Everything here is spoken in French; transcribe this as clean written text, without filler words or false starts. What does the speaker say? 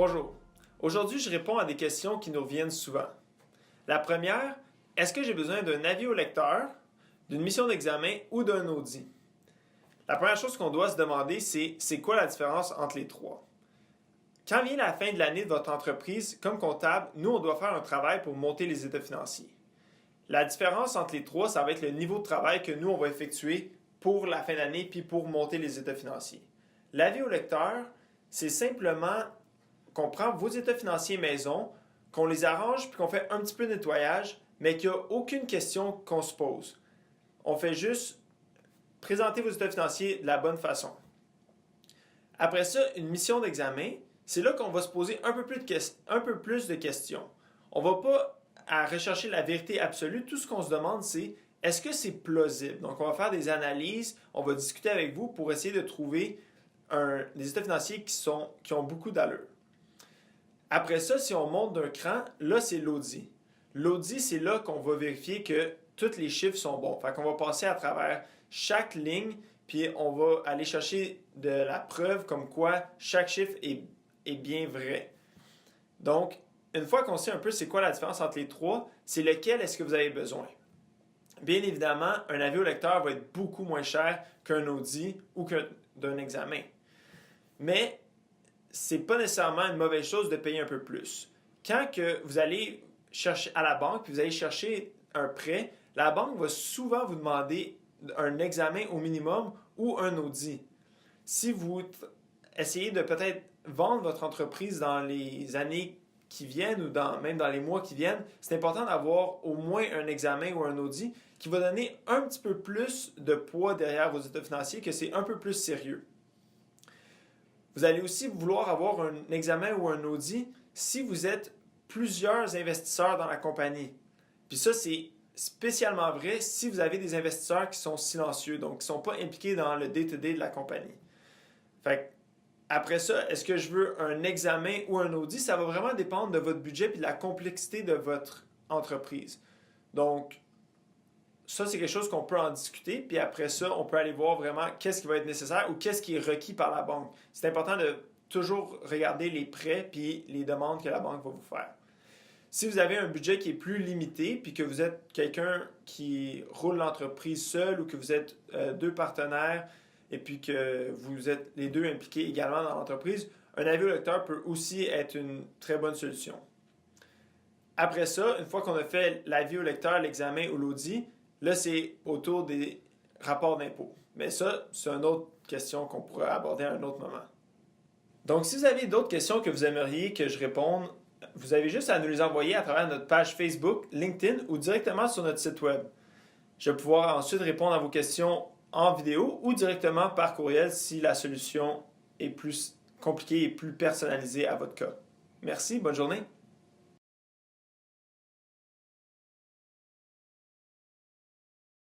Bonjour. Aujourd'hui, je réponds à des questions qui nous reviennent souvent. La première, est-ce que j'ai besoin d'un avis au lecteur, d'une mission d'examen ou d'un audit? La première chose qu'on doit se demander, c'est quoi la différence entre les trois? Quand vient la fin de l'année de votre entreprise, comme comptable, nous, on doit faire un travail pour monter les états financiers. La différence entre les trois, ça va être le niveau de travail que nous, on va effectuer pour la fin d'année puis pour monter les états financiers. L'avis au lecteur, c'est simplement qu'on prend vos états financiers maison, qu'on les arrange puis qu'on fait un petit peu de nettoyage, mais qu'il n'y a aucune question qu'on se pose. On fait juste présenter vos états financiers de la bonne façon. Après ça, une mission d'examen, c'est là qu'on va se poser un peu plus de questions. On ne va pas à rechercher la vérité absolue. Tout ce qu'on se demande, c'est est-ce que c'est plausible? Donc, on va faire des analyses, on va discuter avec vous pour essayer de trouver des états financiers qui ont beaucoup d'allure. Après ça, si on monte d'un cran, là, c'est l'audit. L'audit, c'est là qu'on va vérifier que tous les chiffres sont bons. Fait qu'on va passer à travers chaque ligne, puis on va aller chercher de la preuve comme quoi chaque chiffre est bien vrai. Donc, une fois qu'on sait un peu c'est quoi la différence entre les trois, c'est lequel est-ce que vous avez besoin. Bien évidemment, un avis au lecteur va être beaucoup moins cher qu'un audit ou d'un examen. Mais c'est pas nécessairement une mauvaise chose de payer un peu plus. Quand que vous allez chercher à la banque puis vous allez chercher un prêt, la banque va souvent vous demander un examen au minimum ou un audit. Si vous essayez de peut-être vendre votre entreprise dans les années qui viennent ou même dans les mois qui viennent, c'est important d'avoir au moins un examen ou un audit qui va donner un petit peu plus de poids derrière vos états financiers, que c'est un peu plus sérieux. Vous allez aussi vouloir avoir un examen ou un audit si vous êtes plusieurs investisseurs dans la compagnie. Puis ça, c'est spécialement vrai si vous avez des investisseurs qui sont silencieux, donc qui ne sont pas impliqués dans le day-to-day de la compagnie. Fait après ça, est-ce que je veux un examen ou un audit? Ça va vraiment dépendre de votre budget et de la complexité de votre entreprise. Donc, ça, c'est quelque chose qu'on peut en discuter. Puis après ça, on peut aller voir vraiment qu'est-ce qui va être nécessaire ou qu'est-ce qui est requis par la banque. C'est important de toujours regarder les prêts puis les demandes que la banque va vous faire. Si vous avez un budget qui est plus limité puis que vous êtes quelqu'un qui roule l'entreprise seul ou que vous êtes deux partenaires et puis que vous êtes les deux impliqués également dans l'entreprise, un avis au lecteur peut aussi être une très bonne solution. Après ça, une fois qu'on a fait l'avis au lecteur, l'examen ou l'audit, là, c'est autour des rapports d'impôts. Mais ça, c'est une autre question qu'on pourra aborder à un autre moment. Donc, si vous avez d'autres questions que vous aimeriez que je réponde, vous avez juste à nous les envoyer à travers notre page Facebook, LinkedIn ou directement sur notre site web. Je vais pouvoir ensuite répondre à vos questions en vidéo ou directement par courriel si la solution est plus compliquée et plus personnalisée à votre cas. Merci, bonne journée.